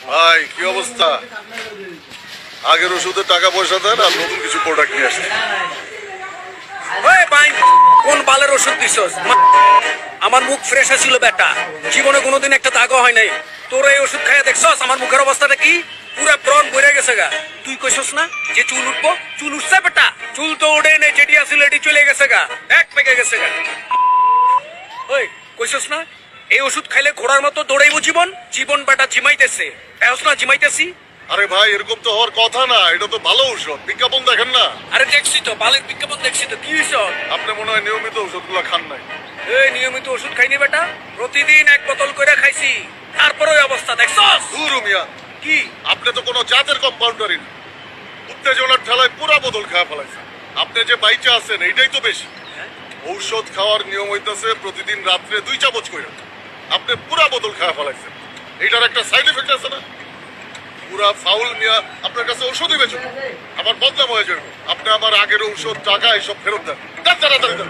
ভাই কি অবস্থা? আগের ওষুধে টাকা পয়সা দেন আর নতুন কিছু প্রোডাক্ট নিয়ে আসছে। ওই ভাই কোন বালের ওষুধ দিছস? আমার মুখ ফ্রেশ ছিল বেটা, জীবনে কোনোদিন একটা দাগও হয় নাই। তোর এই ওষুধ খাইয়া দেখছস আমার মুখের অবস্থাটা কি? পুরা ব্রণ ভরে গেছে গা। তুই কইছস না যে চুল উঠবো? চুল উঠছে বেটা? চুল তো ওঠে নেই, যেটি আসলে এটি চলে গেছে গা, এক পেকে গেছে গা। ওই কইছস না এই ওষুধ খাইলে ঘোড়ার মতো দৌড়াইবো জীবন? জীবন বেটা জিমাইতেছে, এহস না জিমাইতেছি। আরে ভাই এরকম তো হওয়ার কথা না, এটা তো ভালো ঔষধ, বিজ্ঞাপন দেখেন না? আরে দেখছি তো, বালের বিজ্ঞাপন দেখছি তো, কি হইছ? আপনি মনে হয় নিয়মিত ওষুধগুলো খান নাই। এই নিয়মিত ওষুধ খাইনি বেটা, প্রতিদিন এক বোতল করে খাইছি, তারপরে ওই অবস্থা দেখছস। দূর মিয়া, কি আপনি তো কোনো জাতের কম্পাউন্ডারই না। উত্তেজনার ঠেলায় পুরা বোতল খাওয়া ফেলাইছেন। আপনি যে বাইচা আছেন এইটাই তো বেশি। ঔষধ খাওয়ার নিয়ম হইতেছে প্রতিদিন রাত্রে 2 চামচ করে। আপনি পুরা বোতল খাওয়া ফেলাইছেন, এইটার একটা সাইড এফেক্ট আছে না? পুরা ফাউল মিয়া, আপনার কাছে ঔষধই বেচো, আমার বদনাম হয়ে যাবে। আপনি আমার আগের ঔষধ, টাকা এসব ফেরত দেন, তাড়াতাড়ি দেন।